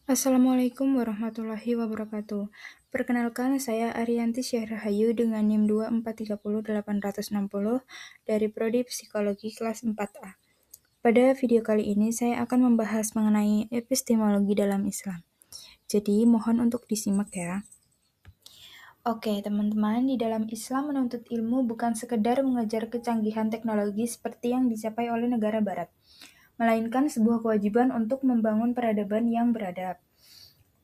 Assalamualaikum warahmatullahi wabarakatuh. Perkenalkan, saya Ariyanti Syah Rahayu dengan NIM 2430860 dari Prodi Psikologi kelas 4A. Pada video kali ini, saya akan membahas mengenai epistemologi dalam Islam. Jadi, mohon untuk disimak ya. Oke, teman-teman, di dalam Islam menuntut ilmu bukan sekedar mengejar kecanggihan teknologi seperti yang dicapai oleh negara barat, melainkan sebuah kewajiban untuk membangun peradaban yang beradab.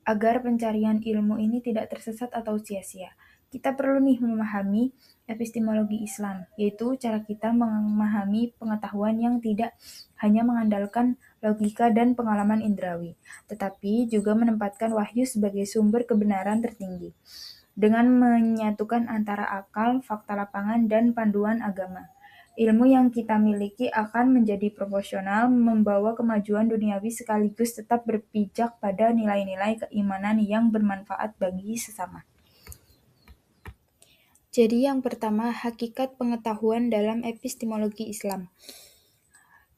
Agar pencarian ilmu ini tidak tersesat atau sia-sia, kita perlu memahami epistemologi Islam, yaitu cara kita memahami pengetahuan yang tidak hanya mengandalkan logika dan pengalaman indrawi, tetapi juga menempatkan wahyu sebagai sumber kebenaran tertinggi, dengan menyatukan antara akal, fakta lapangan, dan panduan agama. Ilmu yang kita miliki akan menjadi proporsional, membawa kemajuan duniawi sekaligus tetap berpijak pada nilai-nilai keimanan yang bermanfaat bagi sesama. Jadi yang pertama, hakikat pengetahuan dalam epistemologi Islam.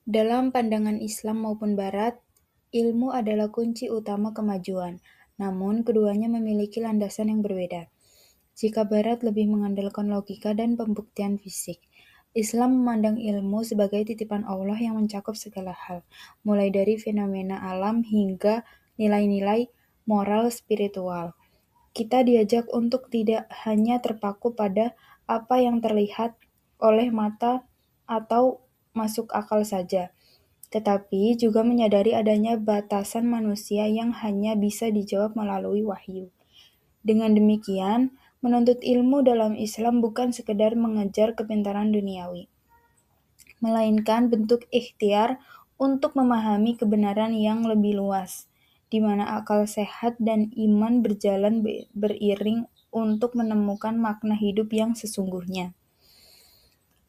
Dalam pandangan Islam maupun Barat, ilmu adalah kunci utama kemajuan. Namun, keduanya memiliki landasan yang berbeda. Jika Barat lebih mengandalkan logika dan pembuktian fisik, Islam memandang ilmu sebagai titipan Allah yang mencakup segala hal, mulai dari fenomena alam hingga nilai-nilai moral spiritual. Kita diajak untuk tidak hanya terpaku pada apa yang terlihat oleh mata atau masuk akal saja, tetapi juga menyadari adanya batasan manusia yang hanya bisa dijawab melalui wahyu. Dengan demikian, menuntut ilmu dalam Islam bukan sekedar mengejar kepintaran duniawi, melainkan bentuk ikhtiar untuk memahami kebenaran yang lebih luas, di mana akal sehat dan iman berjalan beriring untuk menemukan makna hidup yang sesungguhnya.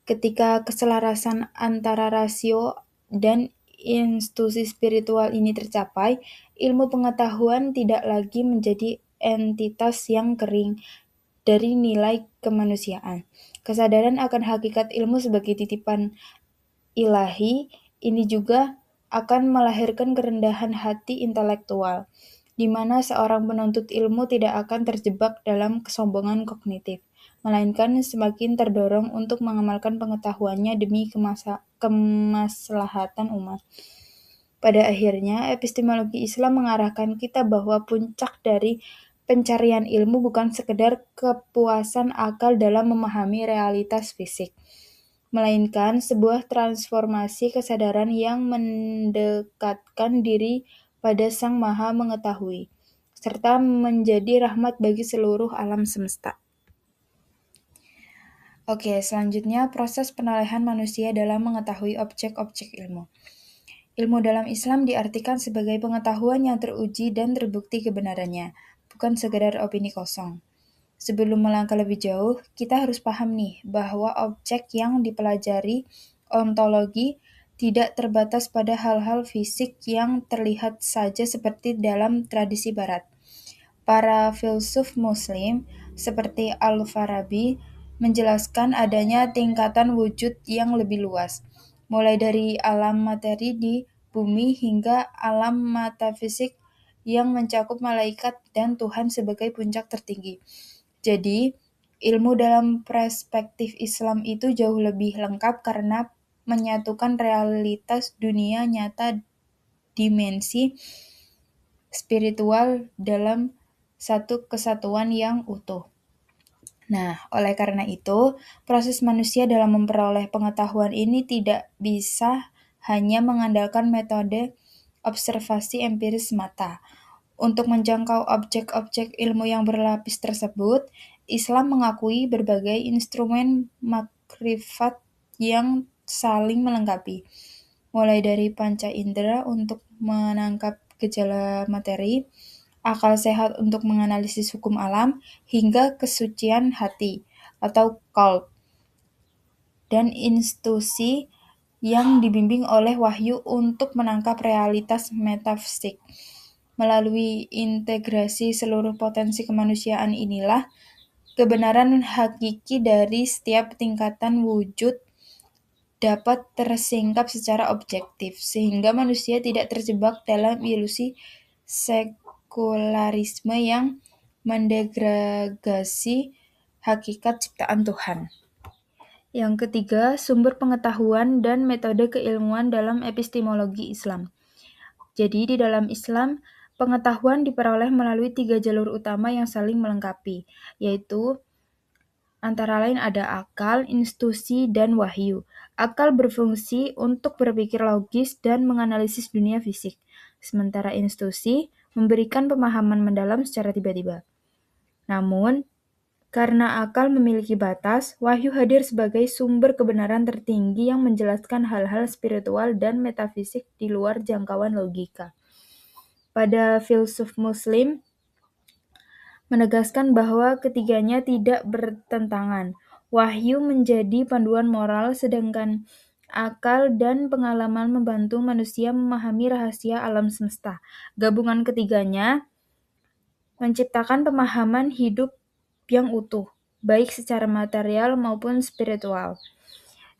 Ketika keselarasan antara rasio dan institusi spiritual ini tercapai, ilmu pengetahuan tidak lagi menjadi entitas yang kering dari nilai kemanusiaan. Kesadaran akan hakikat ilmu sebagai titipan ilahi ini juga akan melahirkan kerendahan hati intelektual, di mana seorang penuntut ilmu tidak akan terjebak dalam kesombongan kognitif, melainkan semakin terdorong untuk mengamalkan pengetahuannya demi kemaslahatan umat. Pada akhirnya, epistemologi Islam mengarahkan kita bahwa puncak dari pencarian ilmu bukan sekedar kepuasan akal dalam memahami realitas fisik, melainkan sebuah transformasi kesadaran yang mendekatkan diri pada Sang Maha Mengetahui, serta menjadi rahmat bagi seluruh alam semesta. Oke, selanjutnya proses penolehan manusia dalam mengetahui objek-objek ilmu. Ilmu dalam Islam diartikan sebagai pengetahuan yang teruji dan terbukti kebenarannya, bukan sekedar opini kosong. Sebelum melangkah lebih jauh, kita harus paham bahwa objek yang dipelajari ontologi tidak terbatas pada hal-hal fisik yang terlihat saja seperti dalam tradisi Barat. Para filsuf Muslim seperti Al-Farabi menjelaskan adanya tingkatan wujud yang lebih luas, mulai dari alam materi di bumi hingga alam metafisik yang mencakup malaikat dan Tuhan sebagai puncak tertinggi. Jadi, ilmu dalam perspektif Islam itu jauh lebih lengkap karena menyatukan realitas dunia nyata dimensi spiritual dalam satu kesatuan yang utuh. Nah, oleh karena itu, proses manusia dalam memperoleh pengetahuan ini tidak bisa hanya mengandalkan metode observasi empiris semata. Untuk menjangkau objek-objek ilmu yang berlapis tersebut, Islam mengakui berbagai instrumen makrifat yang saling melengkapi, mulai dari panca indera untuk menangkap gejala materi, akal sehat untuk menganalisis hukum alam, hingga kesucian hati atau qalb, dan institusi yang dibimbing oleh wahyu untuk menangkap realitas metafisik. Melalui integrasi seluruh potensi kemanusiaan inilah kebenaran hakiki dari setiap tingkatan wujud dapat tersingkap secara objektif, sehingga manusia tidak terjebak dalam ilusi sekularisme yang mendegradasi hakikat ciptaan Tuhan. Yang ketiga, sumber pengetahuan dan metode keilmuan dalam epistemologi Islam. Jadi, di dalam Islam, pengetahuan diperoleh melalui 3 jalur utama yang saling melengkapi, yaitu antara lain ada akal, institusi, dan wahyu. Akal berfungsi untuk berpikir logis dan menganalisis dunia fisik, sementara institusi memberikan pemahaman mendalam secara tiba-tiba. Namun, karena akal memiliki batas, wahyu hadir sebagai sumber kebenaran tertinggi yang menjelaskan hal-hal spiritual dan metafisik di luar jangkauan logika. Pada filsuf Muslim menegaskan bahwa ketiganya tidak bertentangan. Wahyu menjadi panduan moral, sedangkan akal dan pengalaman membantu manusia memahami rahasia alam semesta. Gabungan ketiganya menciptakan pemahaman hidup yang utuh, baik secara material maupun spiritual.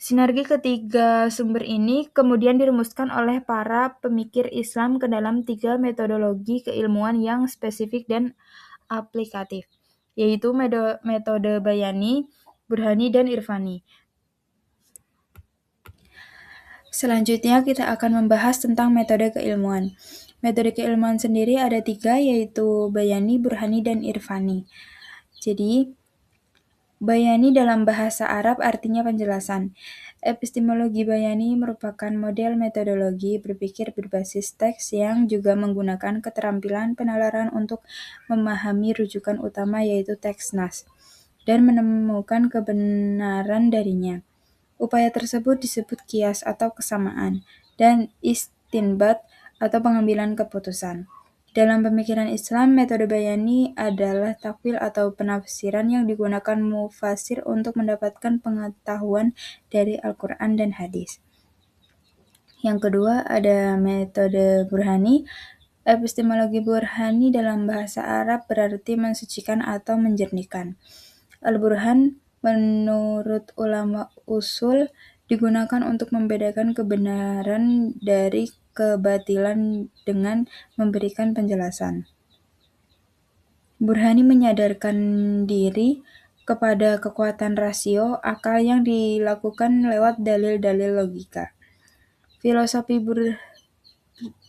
Sinergi ketiga sumber ini kemudian dirumuskan oleh para pemikir Islam ke dalam 3 metodologi keilmuan yang spesifik dan aplikatif, yaitu metode Bayani, Burhani, dan Irfani. Selanjutnya kita akan membahas tentang metode keilmuan. Metode keilmuan sendiri ada 3, yaitu Bayani, Burhani, dan Irfani. Jadi, Bayani dalam bahasa Arab artinya penjelasan. Epistemologi Bayani merupakan model metodologi berpikir berbasis teks yang juga menggunakan keterampilan penalaran untuk memahami rujukan utama yaitu teks nas, dan menemukan kebenaran darinya. Upaya tersebut disebut qiyas atau kesamaan, dan istinbat atau pengambilan keputusan. Dalam pemikiran Islam, metode Bayani adalah takwil atau penafsiran yang digunakan mufasir untuk mendapatkan pengetahuan dari Al-Quran dan hadis. Yang kedua ada metode Burhani. Epistemologi Burhani dalam bahasa Arab berarti mensucikan atau menjernihkan. Al-Burhan menurut ulama usul digunakan untuk membedakan kebenaran dari kebatilan dengan memberikan penjelasan. Burhani menyadarkan diri kepada kekuatan rasio akal yang dilakukan lewat dalil-dalil logika. Filosofi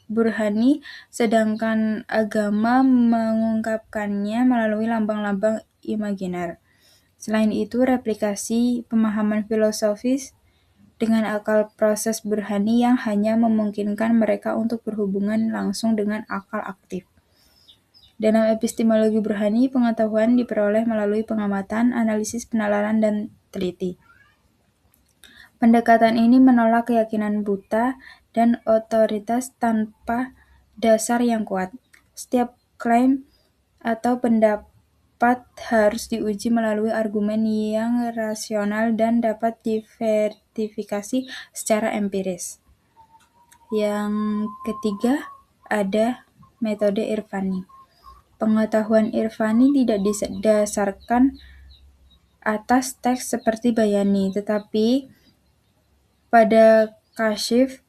Burhani, sedangkan agama mengungkapkannya melalui lambang-lambang imaginer. Selain itu, replikasi pemahaman filosofis dengan akal proses Burhani yang hanya memungkinkan mereka untuk berhubungan langsung dengan akal aktif. Dalam epistemologi Burhani, pengetahuan diperoleh melalui pengamatan, analisis, penalaran, dan teliti. Pendekatan ini menolak keyakinan buta dan otoritas tanpa dasar yang kuat. Setiap klaim atau pendapat harus diuji melalui argumen yang rasional dan dapat diverifikasi secara empiris. Yang ketiga ada metode Irfani. Pengetahuan Irfani tidak didasarkan atas teks seperti Bayani, tetapi pada kasyif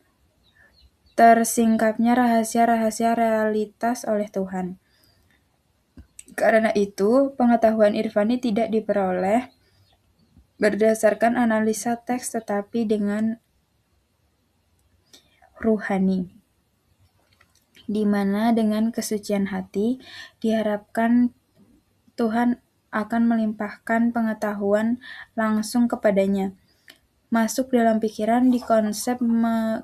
tersingkapnya rahasia-rahasia realitas oleh Tuhan. Karena itu, pengetahuan Irfani tidak diperoleh berdasarkan analisa teks tetapi dengan ruhani, di mana dengan kesucian hati diharapkan Tuhan akan melimpahkan pengetahuan langsung kepadanya, masuk dalam pikiran, dikonsep,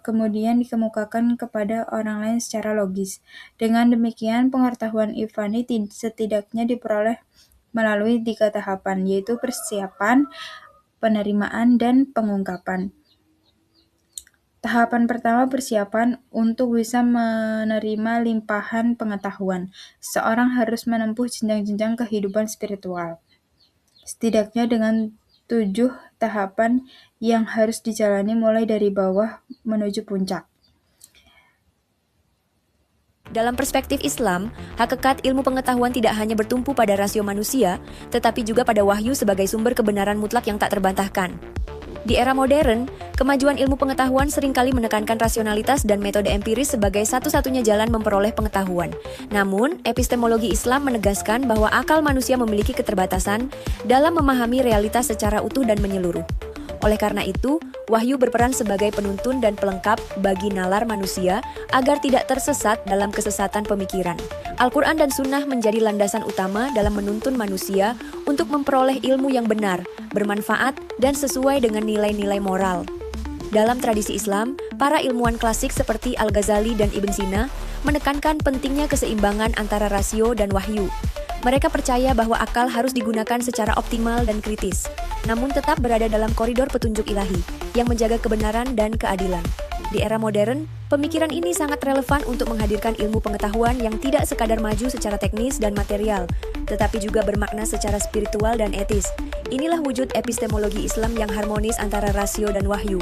kemudian dikemukakan kepada orang lain secara logis. Dengan demikian, pengetahuan Irfani setidaknya diperoleh melalui 3 tahapan, yaitu persiapan, penerimaan, dan pengungkapan. Tahapan pertama persiapan untuk bisa menerima limpahan pengetahuan. Seorang harus menempuh jenjang-jenjang kehidupan spiritual, setidaknya dengan 7 tahapan yang harus dijalani mulai dari bawah menuju puncak. Dalam perspektif Islam, hakikat ilmu pengetahuan tidak hanya bertumpu pada rasio manusia, tetapi juga pada wahyu sebagai sumber kebenaran mutlak yang tak terbantahkan. Di era modern, kemajuan ilmu pengetahuan seringkali menekankan rasionalitas dan metode empiris sebagai satu-satunya jalan memperoleh pengetahuan. Namun, epistemologi Islam menegaskan bahwa akal manusia memiliki keterbatasan dalam memahami realitas secara utuh dan menyeluruh. Oleh karena itu, wahyu berperan sebagai penuntun dan pelengkap bagi nalar manusia agar tidak tersesat dalam kesesatan pemikiran. Al-Quran dan Sunnah menjadi landasan utama dalam menuntun manusia untuk memperoleh ilmu yang benar, bermanfaat, dan sesuai dengan nilai-nilai moral. Dalam tradisi Islam, para ilmuwan klasik seperti Al-Ghazali dan Ibn Sina menekankan pentingnya keseimbangan antara rasio dan wahyu. Mereka percaya bahwa akal harus digunakan secara optimal dan kritis, namun tetap berada dalam koridor petunjuk ilahi yang menjaga kebenaran dan keadilan. Di era modern, pemikiran ini sangat relevan untuk menghadirkan ilmu pengetahuan yang tidak sekadar maju secara teknis dan material, tetapi juga bermakna secara spiritual dan etis. Inilah wujud epistemologi Islam yang harmonis antara rasio dan wahyu,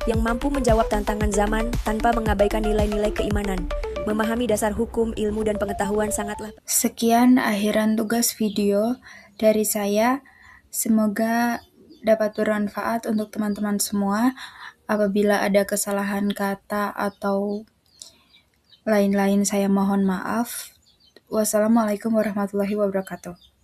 yang mampu menjawab tantangan zaman tanpa mengabaikan nilai-nilai keimanan. Memahami dasar hukum, ilmu, dan pengetahuan sangatlah. Sekian akhiran tugas video dari saya. Semoga dapat bermanfaat untuk teman-teman semua. Apabila ada kesalahan kata atau lain-lain, saya mohon maaf. Wassalamualaikum warahmatullahi wabarakatuh.